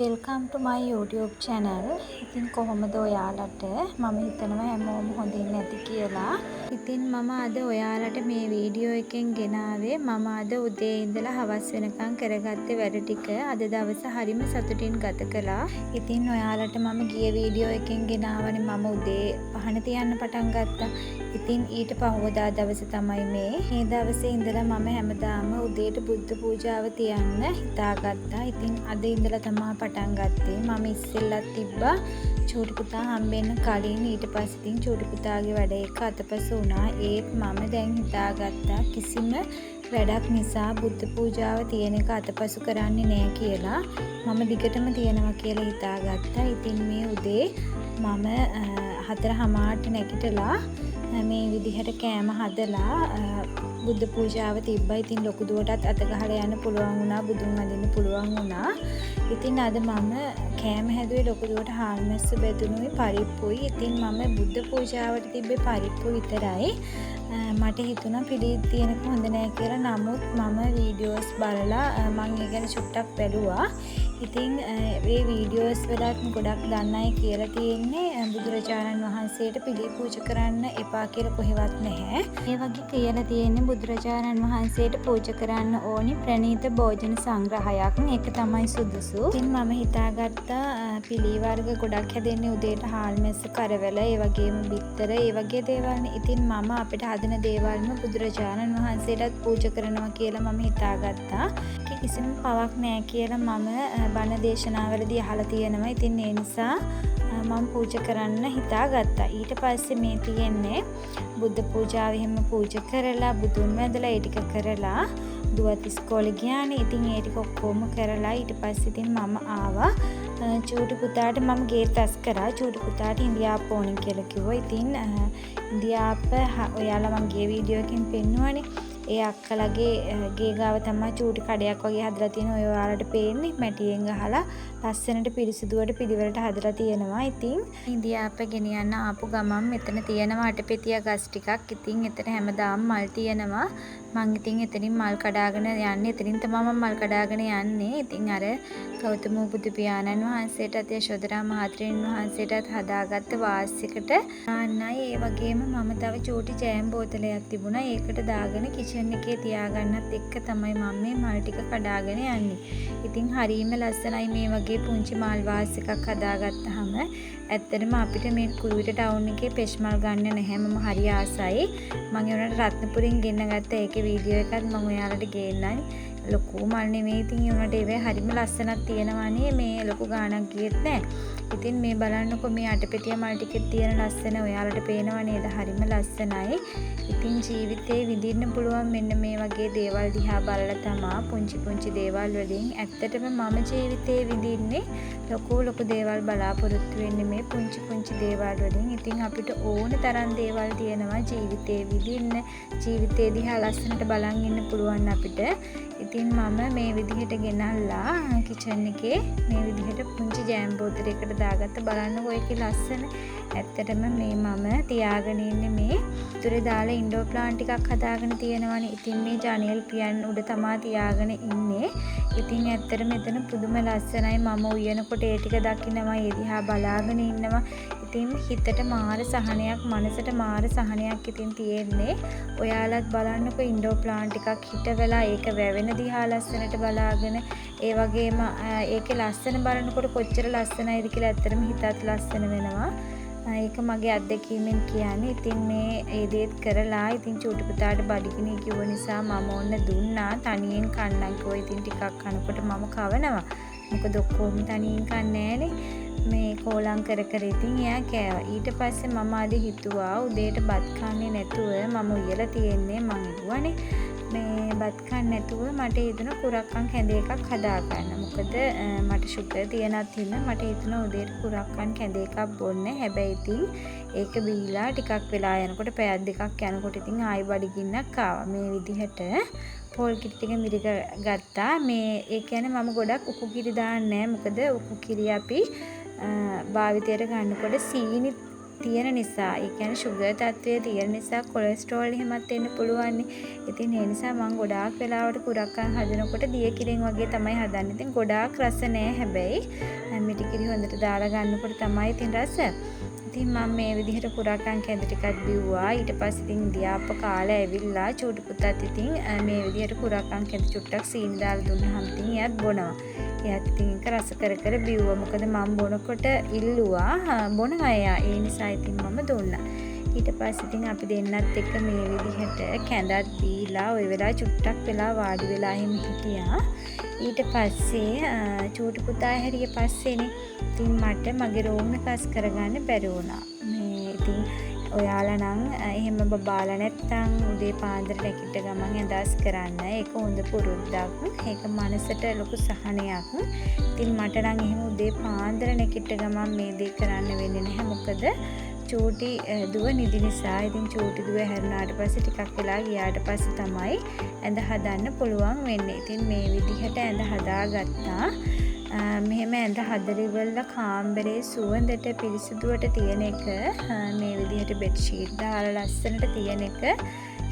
Welcome to my YouTube channel. ඉතින් කොහොමද ඔයාලට මම හිතනවා හැමෝම හොඳින් නැති කියලා. ඉතින් මම අද ඔයාලට මේ වීඩියෝ එකෙන් ගෙනාවේ මම අද උදේ ඉඳලා හවස වෙනකන් කරගත්ත වැඩ ටික අද දවස හරිම සතුටින් ගත කළා. ඉතින් ඔයාලට මම ගිය වීඩියෝ එකෙන් ගෙනාවනේ මම උදේ පහන තියන්න පටන් ගත්තා. ඉතින් ඊට පහවදා දවස තමයි මේ දවසේ ඉඳලා මම හැමදාම උදේට බුද්ධ පූජාව තියන්න හිතාගත්තා. ඉතින් අද ඉඳලා තමයි පටන් ගත්තේ. මම ඉස්සෙල්ලත් තිබ්බා චූටි පුතා හම්බෙන්න කලින්. ඊට පස්සේ ඉතින් චූටි පුතාගේ වැඩ එක අතපසු වුණා. ඒත් මම දැන් හිතාගත්තා කිසිම වැඩක් නිසා බුද්ධ පූජාව තියෙන එක අතපසු කරන්නේ නැහැ කියලා. මම දිගටම තියනවා කියලා හිතාගත්තා. ඉතින් මේ උදේ මම 4:00ට නැගිටලා මේ විදිහට කෑම හදලා බුද්ධ පූජාව තිබ්බා. ඉතින් ලොකු දුවටත් අත ගහලා යන්න පුළුවන් වුණා. බුදුන් වඳින්න පුළුවන් වුණා. ඉතින් අද මම කෑම හැදුවේ ලොකු දුවට හාල් මැස්ස බෙදුනුයි පරිප්පුයි. ඉතින් මම බුද්ධ පූජාවට තිබ්බේ පරිප්පු විතරයි. මට හිතුණා පිළිත් තියෙනක හොඳ නැහැ කියලා. නමුත් මම වීඩියෝස් බලලා මම ඒ ගැන චුට්ටක් බැලුවා. ඉතින් මේ වීඩියෝස් වලත් ගොඩක් දන්න අය කියලා තියෙන්නේ බුදුරජාණන් වහන්සේට පිළි පූජා කරන්න එපා කියලා කොහෙවත් නැහැ. ඒ වගේ කියලා තියෙන්නේ බුදුරජාණන් වහන්සේට පූජා කරන්න ඕනි ප්‍රණීත භෝජන සංග්‍රහයක්. ඒක තමයි සුදුසු. ඉතින් මම හිතාගත්තා පිළි වර්ග ගොඩක් හැදෙන්නේ උදේට හාල් මැස්ස කරවල, ඒ වගේම බිත්තර, ඒ වගේ දේවල්නේ. ඉතින් මම අපිට හදන දේවල්ම බුදුරජාණන් වහන්සේටත් පූජා කරනවා කියලා මම හිතාගත්තා. කිසිම පවක් නැහැ කියලා මම බණ දේශනාවලදී අහලා තියෙනවා. ඉතින් ඒ නිසා මම පූජා කරන්න හිතාගත්තා. ඊට පස්සේ මේ තියෙන්නේ බුද්ධ පූජාව එහෙම පූජා කරලා බුදුන් වැඳලා ඒ ටික කරලා දුවත් ඉස්කෝලේ ගියානේ. ඉතින් ඒ ටික ඔක්කොම කරලා ඊට පස්සේ ඉතින් මම ආවා. චූටි පුතාට මම ගේට් අස් කරා. චූටි පුතාට ඉන්දියාප්ප ඕනේ කියලා කිව්වා. ඉතින් ඉන්දියාප්ප ඔයාලා මම ගිය වීඩියෝ එකකින් පෙන්නුවානේ. ඒ අක්කලගේ ගේ ගාව තමයි චූටි කඩයක් වගේ හදලා තියෙන. ඔය ඔයාලට පේන්නේ මැටියෙන් ගහලා ලස්සනට පිරිසිදුවට පිළිවෙලට හදලා තියෙනවා. ඉතින් ඉන්දියාප්ප ගෙනියන්න ආපු ගමන් මෙතන තියෙනවා අටපෙතිය ගස් ටිකක්. ඉතින් එතන හැමදාම මල් තියෙනවා. මං ඉතින් එතනින් මල් කඩාගෙන යන්නේ. එතනින් තමයි මම මල් කඩාගෙන යන්නේ. ඉතින් අර ගෞතම බුදු පියාණන් වහන්සේටත් යශෝදරා මහත්මයන් වහන්සේටත් හදාගත්ත වාස්යකට ආන්නයි. ඒ වගේම මම තව චූටි ජෑම් බෝතලයක් තිබුණා. ඒකට දාගෙන කිචන් එකේ තියාගන්නත් එක්ක තමයි මම මේ මල් ටික කඩාගෙන යන්නේ. ඉතින් හරීම ලස්සනයි මේ වගේ පුංචි මල් වාස් එකක් හදාගත්තාම. ඇත්තටම අපිට මේ කුරුවිට ටවුන් එකේ පෙෂ් මල් ගන්න නැහැ. මම හරි ආසයි. මම ඒකට රත්නපුරින් ගෙන්න ගත්ත ඒකේ වීඩියෝ එකත් මම ඔයාලට ගේන්නයි. ලොකු මල් නෙමෙයි. ඉතින් ඒ උනට ඒවේ හරිම ලස්සනක් තියෙනවානේ. මේ ලොකු ගාණක් ගියෙත් නැහැ. ඉතින් මේ බලන්නකො මේ අටපෙතිය මල් ටිකේ තියෙන ලස්සන ඔයාලට පේනව නේද? හරිම ලස්සනයි. ඉතින් ජීවිතේ විඳින්න පුළුවන් මෙන්න මේ වගේ දේවල් දිහා බලලා තමයි පුංචි පුංචි දේවල් වලින්. ඇත්තටම මම ජීවිතේ විඳින්නේ ලොකු දේවල් බලාපොරොත්තු වෙන්නේ මේ පුංචි පුංචි දේවල් වලින්. ඉතින් අපිට ඕන තරම් දේවල් තියෙනවා ජීවිතේ විඳින්න. ජීවිතේ දිහා ලස්සනට බලන් ඉන්න පුළුවන් අපිට. ඉතින් මම මේ විදිහට ගෙනල්ලා කිචන් එකේ මේ විදිහට පුංචි ජෑම් බෝතලයකට දාගත්ත. බලන්නකො ඒකේ ලස්සන. ඇත්තටම මේ මම තියාගෙන ඉන්නේ මේ උතුරේ දාලා ඉන්ඩෝර් ප්ලාන්ට් ටිකක් හදාගෙන තියෙනවානේ. ඉතින් මේ ජනේල් පියන් උඩ තමා තියාගෙන ඉන්නේ. ඉතින් ඇත්තට මෙතන පුදුම ලස්සනයි. මම උයනකොට ඒ ටික දකින්නවා. ඒ දිහා බලාගෙන ඉන්නවා. ඉතින් හිතට මාර සහනයක්, මනසට මාර සහනයක් ඉතින් තියෙන්නේ. ඔයාලත් බලන්නකො ඉන්ඩෝර් ප්ලාන්ට් ටිකක් හිටවලා ඒක වැවෙන දිහා ලස්සනට බලාගෙන ඒ වගේම ඒකේ ලස්සන බලනකොට කොච්චර ලස්සනයිද කියලා ඇත්තටම හිතත් ලස්සන වෙනවා. ඒක මගේ අත්දැකීමෙන් කියන්නේ. ඉතින් මේ ඒ දේත් කරලා ඉතින් චූටි පුතාට බඩගිනි කිව්ව නිසා මම ඕන්න දුන්නා. තනියෙන් කන්නම් කිව්වා. ඉතින් ටිකක් කනකොට මම කවනවා. මොකද ඔක්කොම තනියෙන් කන්නේ නැහනේ. මේ කෝලම් කර ඉතින් එයා කෑවා. ඊට පස්සේ මම අද හිතුවා උදේට බත් කන්නේ නැතුව මම උයලා තියෙන්නේ මං හිතුවානේ මේ බත් කන්න නැතුව මට හිතුණා කුරක්කන් කැඳේ එකක් හදා ගන්න. මොකද මට ෂුගර් තියෙනත් හින්දා මට හිතුණා උදේට කුරක්කන් කැඳේ එකක් බොන්න. හැබැයි ඉතින් ඒක බීලා ටිකක් වෙලා යනකොට පැයක් දෙකක් යනකොට ඉතින් ආයි බඩගින්නක් ආවා. මේ විදිහට පොල් කිරි ටික මිරික ගත්තා. මේ ඒ කියන්නේ මම ගොඩක් උකු කිරි දාන්නේ නැහැ. මොකද උකු කිරි අපි භාවිතයට ගන්නකොට සීනි තියෙන නිසා, ඒ කියන්නේ සුගර් තත්ත්වය තියෙන නිසා කොලෙස්ටරෝල් එහෙමත් එන්න පුළුවන්. ඉතින් ඒ නිසා මම ගොඩාක් වෙලාවට කුරක්කන් හදනකොට දිය කිරින් වගේ තමයි හදන්නේ. ඉතින් ගොඩාක් රස නෑ හැබැයි. මිටි කිරි හොඳට දාලා ගන්නකොට තමයි ඉතින් රස. ඉතින් මම මේ විදිහට කුරක්කන් කැඳ ටිකක් බිව්වා. ඊට පස්සේ ඉතින් දියාප්ප කාලා ඇවිල්ලා චූටි පුතත් ඉතින් මේ විදිහට කුරක්කන් කැඳ චුට්ටක් සීනි දාලා දුන්නාම ඉතින් එයාත් බොනවා. එයාත් ඉතින් ඒක රස කර කර බිව්වා. මොකද මම බොනකොට ඉල්ලුවා බොනවා එයා. ඒ නිසා ඉතින් මම දුන්නා. ඊට පස්සේ ඉතින් අපි දෙන්නත් එක්ක මේ විදිහට කැඳත් බීලා ওই වෙලාව චුට්ටක් වෙලා වාඩි වෙලා එහෙම හිටියා. ඊට පස්සේ චූටි පුතා හැරිය පස්සේනේ ඉතින් මට මගේ රූම් එක අස් කරගන්න බැරි වුණා. මේ ඉතින් ඔයාලා නම් එහෙම බබාලා නැත්තම් උදේ පාන්දර නැගිට ගමන් ඇඳස් කරන්න. ඒක හොඳ පුරුද්දක්. ඒක මනසට ලොකු සහනයක්. ඉතින් මට නම් එහෙම උදේ පාන්දර නැගිට ගමන් මේ දේ කරන්න වෙන්නේ නැහැ. මොකද චූටි දුව නිදි නිසා. ඉතින් චූටි දුව හැරුණාට පස්සේ ටිකක් වෙලා ගියාට පස්සේ තමයි ඇඳ හදන්න පුළුවන් වෙන්නේ. ඉතින් මේ විදිහට ඇඳ හදාගත්තා. මෙහෙම ඇඳ හදලා ඉවරලා කාමරේ සුවඳට පිරිසිදුවට තියෙන එක මේ විදිහට බෙඩ් ෂීට් දාලා ලස්සනට තියෙන එක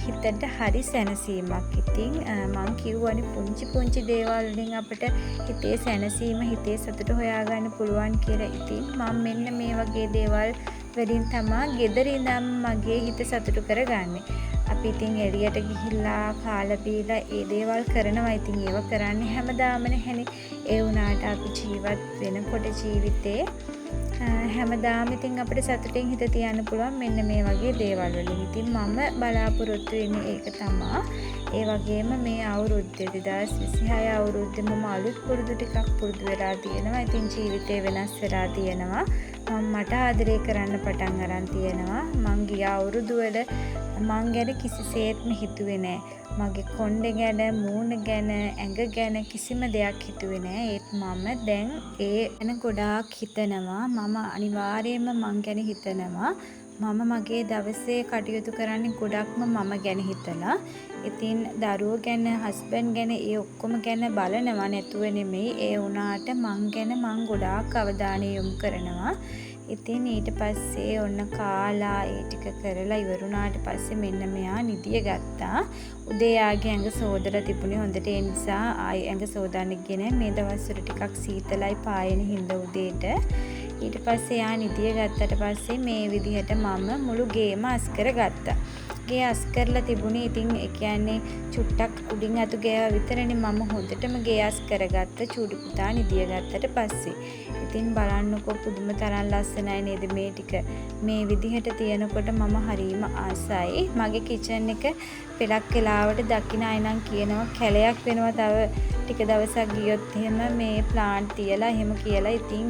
හිතට හරි සැනසීමක්. ඉතින් මං කියවනේ පුංචි දේවල් වලින් අපිට හිතේ සැනසීම හිතේ සතුට හොයාගන්න පුළුවන් කියලා. ඉතින් මම මෙන්න මේ වගේ දේවල් වලින් තමයි ගෙදර ඉඳන් මගේ හිත සතුටු කරගන්නේ. අපි ඉතින් එළියට ගිහිල්ලා කාලා බීලා ඒ දේවල් කරනවා. ඉතින් ඒව කරන්නේ හැමදාම නැහැනේ. ඒ වුණාට අපි ජීවත් වෙනකොට ජීවිතේ හැමදාම ඉතින් අපිට සතුටින් හිත තියන්න පුළුවන් මෙන්න මේ වගේ දේවල් වලින්. ඉතින් මම බලාපොරොත්තු වෙන්නේ ඒක තමයි. ඒ වගේම මේ අවුරුද්දේ 2026 අවුරුද්දේ මම අලුත් පුරුදු ටිකක් පුරුදු වෙලා තියෙනවා. ඉතින් ජීවිතේ වෙනස් වෙලා තියෙනවා. මම මට ආදරය කරන්න පටන් අරන් තියෙනවා. මං ගිය අවුරුදු වල මං ගැන කිසිසේත්ම හිතුවේ නෑ. මගේ කොණ්ඩේ ගැන, මූණ ගැන, ඇඟ ගැන කිසිම දෙයක් හිතුවේ නෑ. ඒත් මම දැන් ඒ ගැන ගොඩාක් හිතනවා. මම අනිවාර්යයෙන්ම මං ගැන හිතනවා. මම මගේ දවසේ කටයුතු කරන්නේ ගොඩක්ම මම ගැන හිතලා. ඉතින් දරුවෝ ගැන, හස්බන්ඩ් ගැන ඒ ඔක්කොම ගැන බලනවා නැතුව නෙමෙයි. ඒ වුණාට මං ගැන මං ගොඩාක් අවධානය යොමු කරනවා. ඉතින් ඊට පස්සේ ඔන්න කාලා ඒ ටික කරලා ඉවරුණාට පස්සේ මෙන්න මෙයා නිදිය ගත්තා. උදේ ආගේ ඇඟ සෝදලා තිබුණේ හොඳට. ඒ නිසා ආයි ඇඟ සෝදාන්න ගියේ නැහැ. මේ දවස්වල ටිකක් සීතලයි පායන හින්දා උදේට. ඊට පස්සේ යා නිදිය ගත්තට පස්සේ මේ විදිහට මම මුළු ගේම අස් කරගත්තා. ගේ අස් කරලා තිබුණේ ඉතින් ඒ කියන්නේ චුට්ටක් උඩින් අතු ගෑවා විතරනේ. මම හොඳටම ගේ අස් කරගත්ත චූටි පුතා නිදිය ගත්තට පස්සේ. ඉතින් බලන්නකෝ පුදුම තරම් ලස්සනයි නේද මේ ටික. මේ විදිහට තියෙනකොට මම හරීම ආසයි. මගේ කිචන් එක පෙලක් වෙලාවට දකින්න අය නම් කියනවා කැලයක් වෙනවා තව ටික දවසක් ගියොත් එහෙම මේ ප්ලාන්ට් තියලා එහෙම කියලා. ඉතින්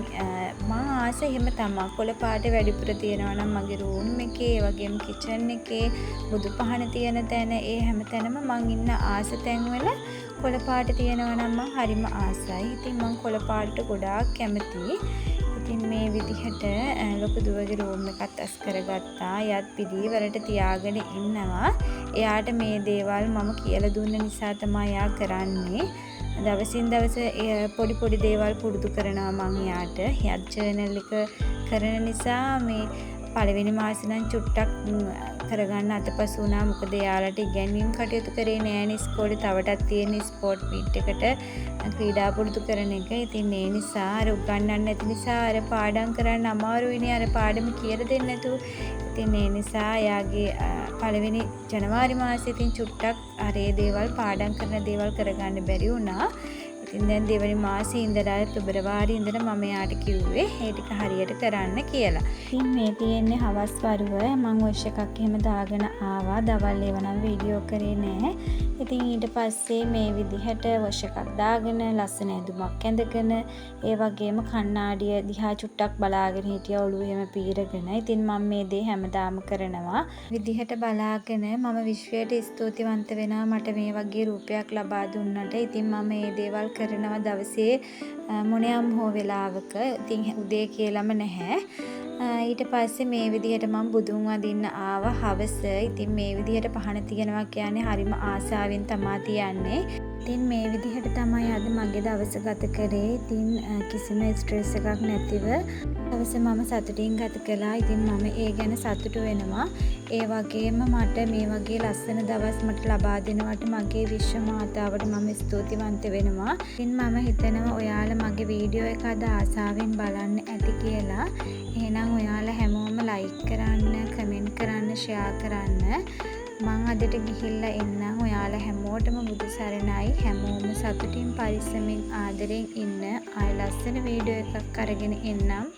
මම ආස එහෙම තමයි. කොළ පාට වැඩිපුර තියෙනවා නම් මගේ රූම් එකේ, ඒ වගේම කිචන් එකේ, බුදු පහන තියෙන තැන, ඒ හැම තැනම මං ඉන්න ආස තැන්වල කොළ පාට තියෙනවා නම් මං හරිම ආසයි. ඉතින් මං කොළ පාටට ගොඩාක් කැමතියි. ඉතින් මේ විදිහට ලොකු දුවගේ රූම් එකත් අස් කරගත්තා. එයාත් පිළිවෙලට තියාගෙන ඉන්නවා. එයාට මේ දේවල් මම කියලා දුන්න නිසා තමයි එයා කරන්නේ. දවසින් දවස පොඩි දේවල් පුරුදු කරනවා මං එයාට. එයාත් ජර්නල් එක කරන නිසා මේ පළවෙනි මාසේ නම් චුට්ටක් කරගන්න අතපසු වුණා. මොකද එයාලට ඉගෙනීම් කටයුතු කරේ නෑනේ ඉස්කෝලේ. තවටත් තියෙන ස්පෝර්ට් මීට් එකට ක්‍රීඩා පුරුදු කරන එක. ඉතින් ඒ නිසා අර උගන්නන්න නැති නිසා අර පාඩම් කරන්න අමාරුයිනේ. අර පාඩම කියලා දෙන්න නැතුව. ඉතින් ඒ නිසා එයාගේ පළවෙනි ජනවාරි මාසේ ඉතින් චුට්ටක් අර ඒ දේවල් පාඩම් කරන දේවල් කරගන්න බැරි වුණා. ඉතින් දැන් දෙවනි මාසේ ඉඳලා පෙබරවාරි ඉඳලා මම යාට කිව්වේ ඒ ටික හරියට කරන්න කියලා. ඉතින් මේ තියෙන්නේ හවස් වරුව. මම වොෂ් එකක් එහෙම දාගෙන ආවා. දවල් ඒවනම් වීඩියෝ කරේ නෑ. ඉතින් ඊට පස්සේ මේ විදිහට වොෂ් එකක් දාගෙන ලස්සන ඇඳුමක් ඇඳගෙන ඒ වගේම කණ්ණාඩිය දිහා චුට්ටක් බලාගෙන හිටියා ඔළුව එහෙම පීරගෙන. ඉතින් මම මේ දේ හැමදාම කරනවා. විදිහට බලාගෙන මම විශ්වයට ස්තුතිවන්ත වෙනවා මට මේ වගේ රූපයක් ලබා දුන්නට. ඉතින් මම මේ දේවල් කරනවා දවසේ මොනියම් හෝ වෙලාවක. ඉතින් උදේ කියලාම නැහැ. ඊට පස්සේ මේ විදිහට මම බුදුන් වදින්න ආවා හවස. ඉතින් මේ විදිහට පහන තියනවා කියන්නේ හරිම ආසාවෙන් තමයි තියන්නේ. ඉතින් මේ විදිහට තමයි අද මගේ දවස ගත කරේ. ඉතින් කිසිම ස්ට්‍රෙස් එකක් නැතිව දවස මම සතුටින් ගත කළා. ඉතින් මම ඒ ගැන සතුටු වෙනවා. ඒ වගේම මට මේ වගේ ලස්සන දවස් මට ලබා දෙනවට මගේ විශ්ව මාතාවට මම ස්තුතිවන්ත වෙනවා. ඉතින් මම හිතනවා ඔයාලා මගේ වීඩියෝ එක අද ආසාවෙන් බලන්න ඇති කියලා. එහෙනම් ඔයාලා හැමෝම ලයික් කරන්න, කමෙන්ට් කරන්න, ෂෙයා කරන්න. මං අදට ගිහිල්ලා එන්නම්. ඔයාලා හැමෝටම බුදු සරණයි. හැමෝම සතුටින් පරිස්සමෙන් ආදරෙන් ඉන්න. ආය ලස්සන වීඩියෝ එකක් අරගෙන එන්නම්.